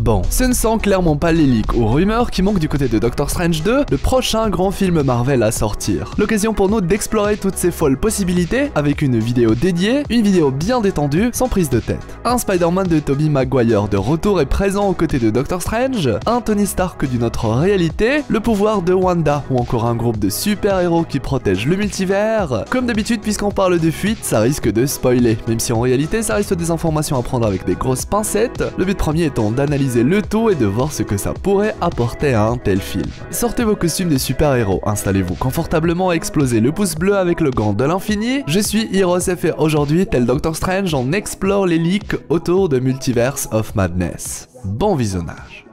Bon, ce ne sont clairement pas les leaks ou rumeurs qui manquent du côté de Doctor Strange 2, le prochain grand film Marvel à sortir. L'occasion pour nous d'explorer toutes ces folles possibilités avec une vidéo dédiée, une vidéo bien détendue, sans prise de tête. Un Spider-Man de Tobey Maguire de retour et présent aux côtés de Doctor Strange, un Tony Stark d'une autre réalité, le pouvoir de Wanda ou encore un groupe de super-héros qui protègent le multivers. Comme d'habitude, puisqu'on parle de fuite, ça risque de spoiler, même si en réalité ça reste des informations à prendre avec des grosses pincettes, le but premier étant d'analyser le tout et de voir ce que ça pourrait apporter à un tel film. Sortez vos costumes de super-héros, installez-vous confortablement et explosez le pouce bleu avec le gant de l'infini. Je suis HeroesF et aujourd'hui, tel Doctor Strange, on explore les leaks autour de Multiverse of Madness. Bon visionnage.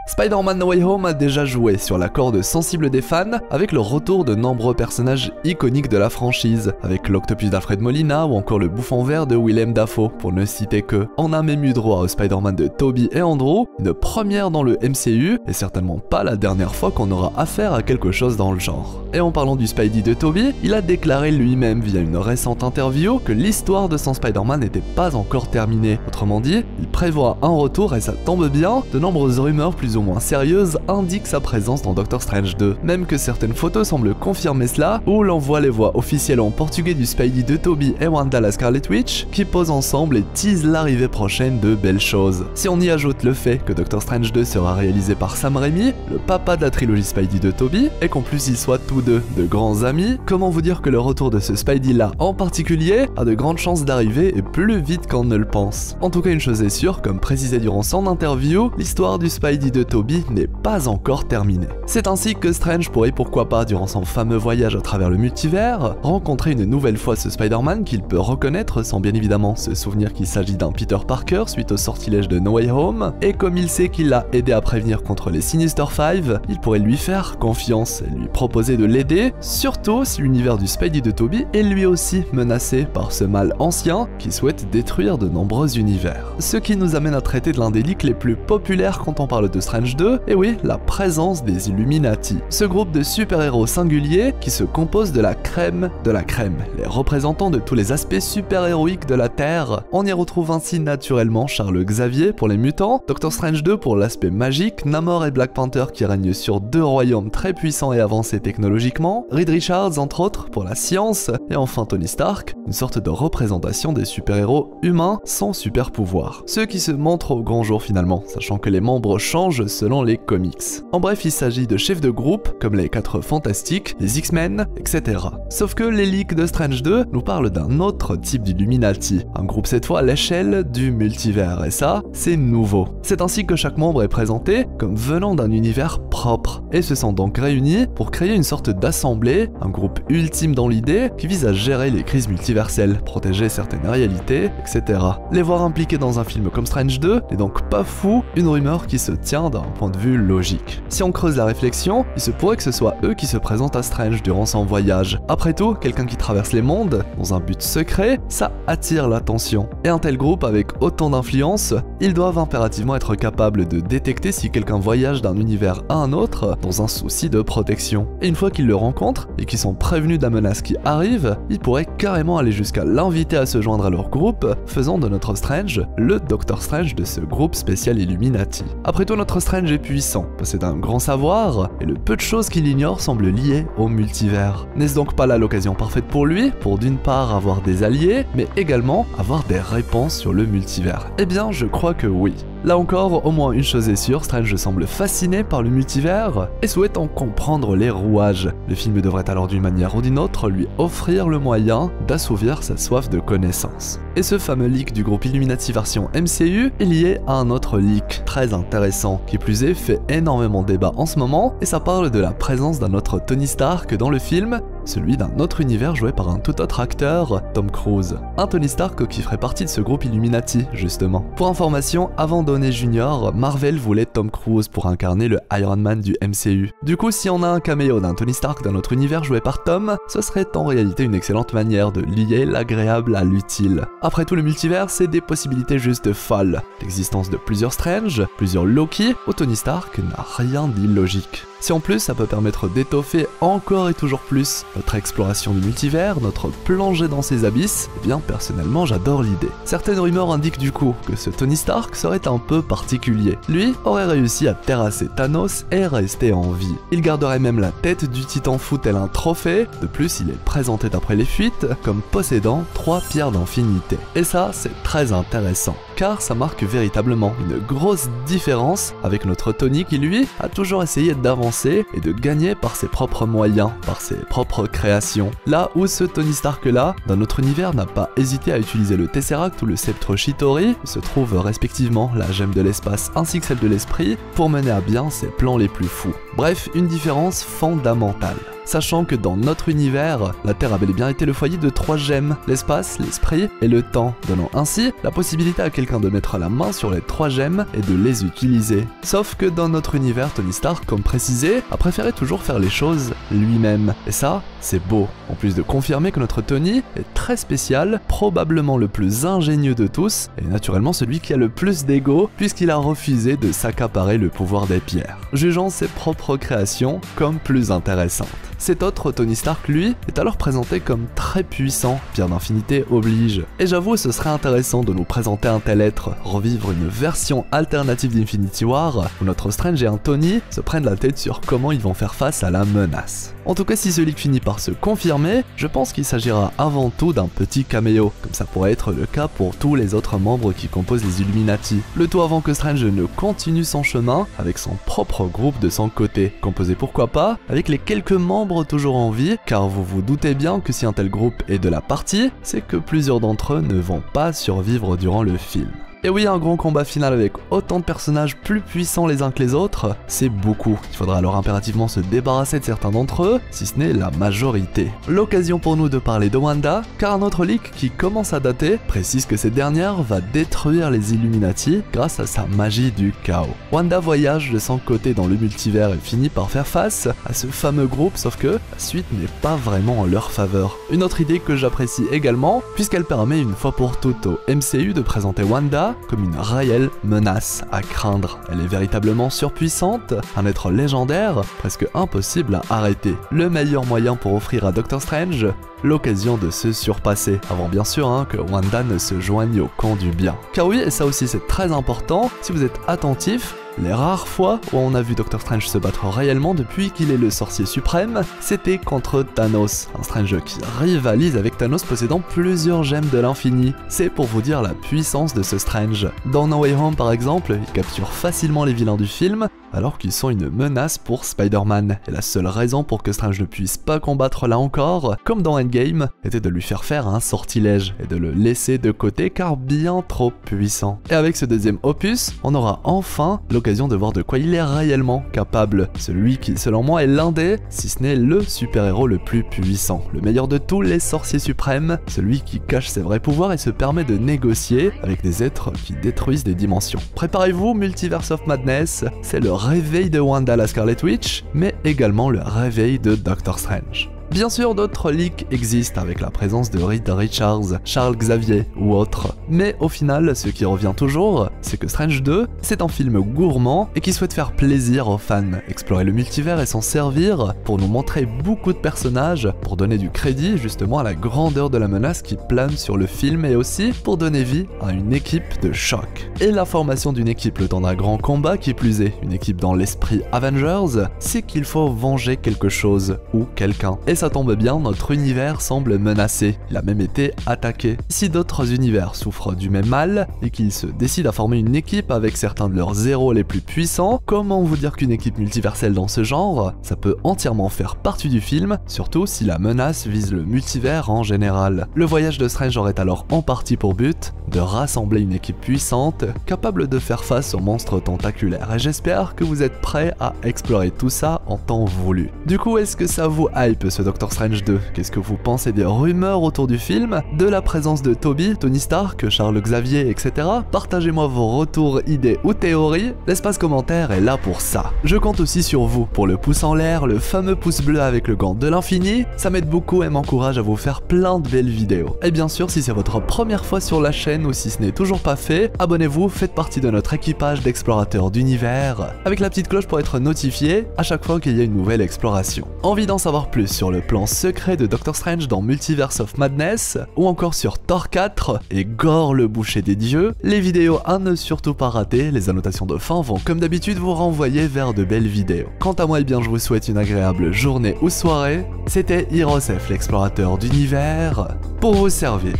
Spider-Man No Way Home a déjà joué sur la corde sensible des fans avec le retour de nombreux personnages iconiques de la franchise, avec l'Octopus d'Alfred Molina ou encore le Bouffon Vert de Willem Dafoe, pour ne citer que. On a même eu droit au Spider-Man de Tobey et Andrew, une première dans le MCU, et certainement pas la dernière fois qu'on aura affaire à quelque chose dans le genre. Et en parlant du Spidey de Tobey, il a déclaré lui-même via une récente interview que l'histoire de son Spider-Man n'était pas encore terminée. Autrement dit, il prévoit un retour et ça tombe bien, de nombreuses rumeurs plus ou moins sérieuses indiquent sa présence dans Doctor Strange 2. Même que certaines photos semblent confirmer cela, où l'on voit les voix officielles en portugais du Spidey de Tobey et Wanda la Scarlet Witch, qui posent ensemble et teasent l'arrivée prochaine de belles choses. Si on y ajoute le fait que Doctor Strange 2 sera réalisé par Sam Raimi, le papa de la trilogie Spidey de Tobey, et qu'en plus ils soient tous deux de grands amis, comment vous dire que le retour de ce Spidey là en particulier a de grandes chances d'arriver et plus vite qu'on ne le pense. En tout cas une chose est sûre, comme précisé durant son interview, l'histoire du Spidey de Tobey n'est pas encore terminée. C'est ainsi que Strange pourrait pourquoi pas, durant son fameux voyage à travers le multivers, rencontrer une nouvelle fois ce Spider-Man qu'il peut reconnaître sans bien évidemment se souvenir qu'il s'agit d'un Peter Parker suite au sortilège de No Way Home, et comme il sait qu'il l'a aidé à prévenir contre les Sinister Five, il pourrait lui faire confiance et lui proposer de l'aider, surtout si l'univers du Spidey de Tobey est lui aussi menacé par ce mal ancien qui souhaite détruire de nombreux univers. Ce qui nous amène à traiter de l'un des leaks les plus populaires quand on parle de Strange 2, et oui, la présence des Illuminati. Ce groupe de super-héros singuliers qui se compose de la crème, les représentants de tous les aspects super-héroïques de la Terre. On y retrouve ainsi naturellement Charles Xavier pour les mutants, Doctor Strange 2 pour l'aspect magique, Namor et Black Panther qui règnent sur deux royaumes très puissants et avancés technologiquement, Reed Richards entre autres pour la science, et enfin Tony Stark, une sorte de représentation des super-héros humains sans super pouvoir. Ceux qui se montrent au grand jour finalement, sachant que les membres changent selon les comics. En bref, il s'agit de chefs de groupe, comme les 4 Fantastiques, les X-Men, etc. Sauf que les leaks de Strange 2 nous parlent d'un autre type d'Illuminati, un groupe cette fois à l'échelle du multivers, et ça, c'est nouveau. C'est ainsi que chaque membre est présenté comme venant d'un univers propre, et se sont donc réunis pour créer une sorte d'assemblée, un groupe ultime dans l'idée, qui vise à gérer les crises multiverselles, protéger certaines réalités, etc. Les voir impliqués dans un film comme Strange 2 n'est donc pas fou, une rumeur qui se tient d'un point de vue logique. Si on creuse la réflexion, il se pourrait que ce soit eux qui se présentent à Strange durant son voyage. Après tout, quelqu'un qui traverse les mondes, dans un but secret, ça attire l'attention. Et un tel groupe avec autant d'influence, ils doivent impérativement être capables de détecter si quelqu'un voyage d'un univers à un autre dans un souci de protection. Et une fois qu'ils le rencontrent, et qu'ils sont prévenus de la menace qui arrive, ils pourraient carrément aller jusqu'à l'inviter à se joindre à leur groupe, faisant de notre Strange le Doctor Strange de ce groupe spécial Illuminati. Après tout, notre Strange est puissant, possède un grand savoir, et le peu de choses qu'il ignore semblent liées au multivers. N'est-ce donc pas là l'occasion parfaite pour lui, pour d'une part avoir des alliés, mais également avoir des réponses sur le multivers? Eh bien, je crois que oui. Là encore, au moins une chose est sûre, Strange semble fasciné par le multivers et souhaite en comprendre les rouages. Le film devrait alors d'une manière ou d'une autre lui offrir le moyen d'assouvir sa soif de connaissance. Et ce fameux leak du groupe Illuminati version MCU est lié à un autre leak très intéressant, qui plus est fait énormément débat en ce moment, et ça parle de la présence d'un autre Tony Stark dans le film, celui d'un autre univers joué par un tout autre acteur, Tom Cruise. Un Tony Stark qui ferait partie de ce groupe Illuminati, justement. Pour information, avant Downey Jr., Marvel voulait Tom Cruise pour incarner le Iron Man du MCU. Du coup, si on a un caméo d'un Tony Stark d'un autre univers joué par Tom, ce serait en réalité une excellente manière de lier l'agréable à l'utile. Après tout, le multivers, c'est des possibilités juste folles. L'existence de plusieurs Strange, plusieurs Loki, où Tony Stark n'a rien d'illogique. Si en plus ça peut permettre d'étoffer encore et toujours plus notre exploration du multivers, notre plongée dans ses abysses, eh bien personnellement j'adore l'idée. Certaines rumeurs indiquent du coup que ce Tony Stark serait un peu particulier. Lui aurait réussi à terrasser Thanos et rester en vie. Il garderait même la tête du titan fou tel un trophée. De plus, il est présenté d'après les fuites comme possédant 3 pierres d'infinité. Et ça, c'est très intéressant, car ça marque véritablement une grosse différence avec notre Tony qui lui a toujours essayé d'avancer et de gagner par ses propres moyens, par ses propres créations. Là où ce Tony Stark là, dans notre univers, n'a pas hésité à utiliser le Tesseract ou le sceptre Chitauri, où se trouvent respectivement la gemme de l'espace ainsi que celle de l'esprit, pour mener à bien ses plans les plus fous. Bref, une différence fondamentale. Sachant que dans notre univers, la Terre a bel et bien été le foyer de 3 gemmes, l'espace, l'esprit et le temps, donnant ainsi la possibilité à quelqu'un de mettre la main sur les 3 gemmes et de les utiliser. Sauf que dans notre univers, Tony Stark, comme précisé, a préféré toujours faire les choses lui-même. Et ça, c'est beau. En plus de confirmer que notre Tony est très spécial, probablement le plus ingénieux de tous, et naturellement celui qui a le plus d'ego, puisqu'il a refusé de s'accaparer le pouvoir des pierres, jugeant ses propres créations comme plus intéressantes. Cet autre Tony Stark, lui, est alors présenté comme très puissant, pierre d'infinité oblige. Et j'avoue, ce serait intéressant de nous présenter un tel être, revivre une version alternative d'Infinity War, où notre Strange et un Tony se prennent la tête sur comment ils vont faire face à la menace. En tout cas, si ce leak finit par se confirmer, je pense qu'il s'agira avant tout d'un petit caméo, comme ça pourrait être le cas pour tous les autres membres qui composent les Illuminati. Le tout avant que Strange ne continue son chemin avec son propre groupe de son côté, composé pourquoi pas avec les quelques membres toujours en vie, car vous vous doutez bien que si un tel groupe est de la partie, c'est que plusieurs d'entre eux ne vont pas survivre durant le film. Et oui, un grand combat final avec autant de personnages plus puissants les uns que les autres, c'est beaucoup. Il faudra alors impérativement se débarrasser de certains d'entre eux, si ce n'est la majorité. L'occasion pour nous de parler de Wanda, car un autre leak qui commence à dater précise que cette dernière va détruire les Illuminati grâce à sa magie du chaos. Wanda voyage de son côté dans le multivers et finit par faire face à ce fameux groupe, sauf que la suite n'est pas vraiment en leur faveur. Une autre idée que j'apprécie également, puisqu'elle permet une fois pour toutes au MCU de présenter Wanda comme une réelle menace à craindre. Elle est véritablement surpuissante, un être légendaire, presque impossible à arrêter. Le meilleur moyen pour offrir à Doctor Strange l'occasion de se surpasser, avant bien sûr que Wanda ne se joigne au camp du bien. Car oui, et ça aussi c'est très important, si vous êtes attentif, les rares fois où on a vu Doctor Strange se battre réellement depuis qu'il est le sorcier suprême, c'était contre Thanos, un Strange qui rivalise avec Thanos possédant plusieurs gemmes de l'infini. C'est pour vous dire la puissance de ce Strange. Dans No Way Home par exemple, il capture facilement les vilains du film, alors qu'ils sont une menace pour Spider-Man. Et la seule raison pour que Strange ne puisse pas combattre là encore, comme dans Endgame, était de lui faire un sortilège et de le laisser de côté car bien trop puissant. Et avec ce deuxième opus, on aura enfin l'occasion de voir de quoi il est réellement capable. Celui qui, selon moi, est l'un des, si ce n'est le super-héros le plus puissant. Le meilleur de tous les sorciers suprêmes, celui qui cache ses vrais pouvoirs et se permet de négocier avec des êtres qui détruisent des dimensions. Préparez-vous, Multiverse of Madness, c'est le réveil de Wanda la Scarlet Witch, mais également le réveil de Doctor Strange. Bien sûr, d'autres leaks existent avec la présence de Reed Richards, Charles Xavier ou autres, mais au final, ce qui revient toujours, c'est que Strange 2, c'est un film gourmand et qui souhaite faire plaisir aux fans, explorer le multivers et s'en servir pour nous montrer beaucoup de personnages, pour donner du crédit justement à la grandeur de la menace qui plane sur le film et aussi pour donner vie à une équipe de choc. Et la formation d'une équipe le temps d'un grand combat, qui plus est, une équipe dans l'esprit Avengers, c'est qu'il faut venger quelque chose ou quelqu'un. Et ça tombe bien, notre univers semble menacé, il a même été attaqué. Si d'autres univers souffrent du même mal et qu'ils se décident à former une équipe avec certains de leurs héros les plus puissants, comment vous dire qu'une équipe multiverselle dans ce genre, ça peut entièrement faire partie du film, surtout si la menace vise le multivers en général. Le voyage de Strange aurait alors en partie pour but de rassembler une équipe puissante, capable de faire face aux monstres tentaculaires, et j'espère que vous êtes prêts à explorer tout ça en temps voulu. Du coup, est-ce que ça vous hype ce Doctor Strange 2? Qu'est-ce que vous pensez des rumeurs autour du film, de la présence de Toby, Tony Stark, Charles Xavier, etc. Partagez-moi vos vos retours, idées ou théories, l'espace commentaire est là pour ça. Je compte aussi sur vous pour le pouce en l'air, le fameux pouce bleu avec le gant de l'infini, ça m'aide beaucoup et m'encourage à vous faire plein de belles vidéos. Et bien sûr, si c'est votre première fois sur la chaîne ou si ce n'est toujours pas fait, abonnez-vous, faites partie de notre équipage d'explorateurs d'univers, avec la petite cloche pour être notifié à chaque fois qu'il y a une nouvelle exploration. Envie d'en savoir plus sur le plan secret de Doctor Strange dans Multiverse of Madness, ou encore sur Thor 4 et Gore le boucher des dieux, les vidéos à ne surtout pas rater, les annotations de fin vont comme d'habitude vous renvoyer vers de belles vidéos. Quant à moi, eh bien je vous souhaite une agréable journée ou soirée, c'était Hirosef l'explorateur d'univers, pour vous servir.